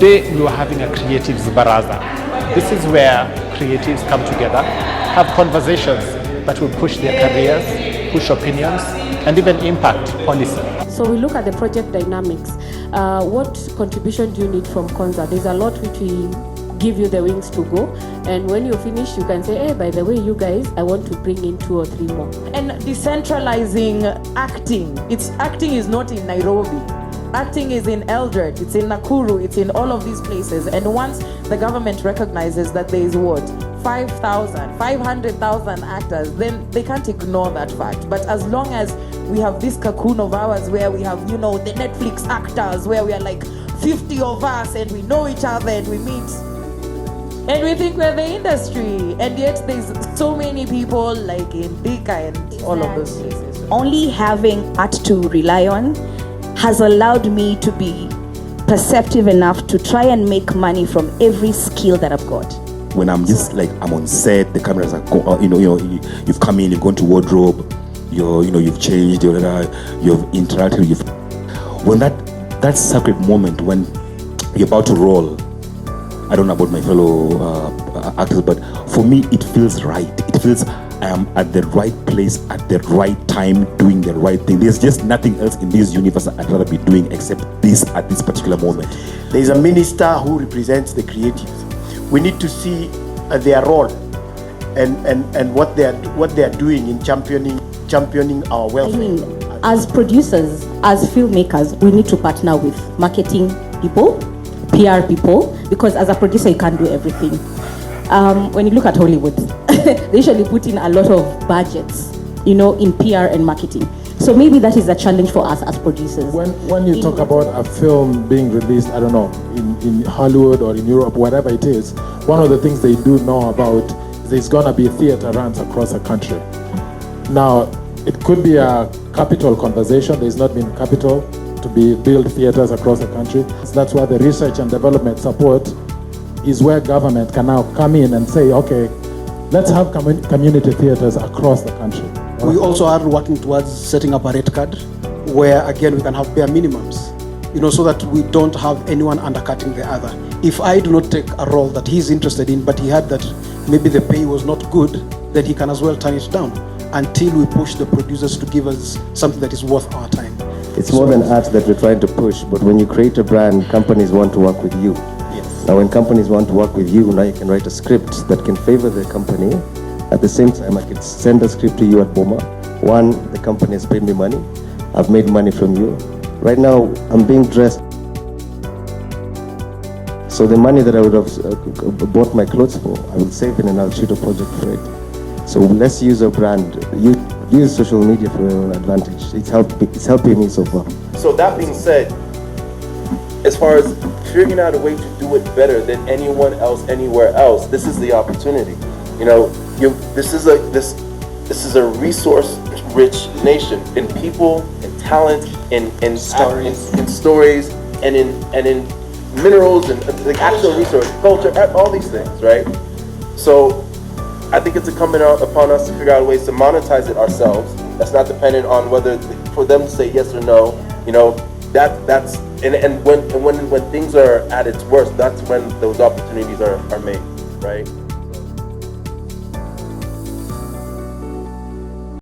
Today we were having a creatives Baraza. This is where creatives come together, have conversations that will push their careers, push opinions, and even impact policy. So we look at the project dynamics. What contribution do you need from Konza? There's a lot which we give you the wings to go, and when you finish you can say, hey, by the way, you guys, I want to bring in 2 or 3 more. And decentralizing acting. Acting is not in Nairobi. Acting is in Eldoret, it's in Nakuru, it's in all of these places. And once the government recognizes that there is 500,000 actors, then they can't ignore that fact. But as long as we have this cocoon of ours where we have, the Netflix actors, where we are like 50 of us and we know each other and we meet and we think we're the industry, and yet there's so many people like in Thika and all of those places. Only having art to rely on has allowed me to be perceptive enough to try and make money from every skill that I've got. When I'm just I'm on set, the cameras are you've come in, you've gone to wardrobe, you've changed, you've interacted, when that sacred moment when you're about to roll. I don't know about my fellow actors, but for me it feels right. It feels I am at the right place at the right time doing the right thing. There's just nothing else in this universe I'd rather be doing except this at this particular moment. There's a minister who represents the creatives. We need to see their role and what they are doing in championing our welfare. I mean, as producers, as filmmakers, we need to partner with marketing people, PR people, because as a producer you can't do everything. When you look at Hollywood, they usually put in a lot of budgets, in PR and marketing. So maybe that is a challenge for us as producers. When you talk about a film being released, I don't know, in Hollywood or in Europe, whatever it is, one of the things they do know about is there's gonna be theater runs across the country. Now, it could be a capital conversation. There's not been capital to build theaters across the country. So that's why the research and development support is where government can now come in and say, okay, let's have community theaters across the country. We also are working towards setting up a rate card where, again, we can have bare minimums, so that we don't have anyone undercutting the other. If I do not take a role that he's interested in, but he had that maybe the pay was not good, then he can as well turn it down until we push the producers to give us something that is worth our time. It's more than art that we're trying to push, but when you create a brand, companies want to work with you. Yes. Now when companies want to work with you, now you can write a script that can favor the company. At the same time, I could send a script to you at Boma. One, the company has paid me money. I've made money from you. Right now, I'm being dressed. So the money that I would have bought my clothes for, I will save it and I'll shoot a project for it. So let's use a brand. Use social media for your advantage. It's helping me so far. So that being said, as far as figuring out a way to do it better than anyone else anywhere else, this is the opportunity. This is a resource-rich nation in people, in talent, in stories, and in minerals and the actual resource, culture, all these things, right? So I think it's incumbent upon us to figure out ways to monetize it ourselves. That's not dependent on whether for them to say yes or no. When things are at its worst, that's when those opportunities are made, right?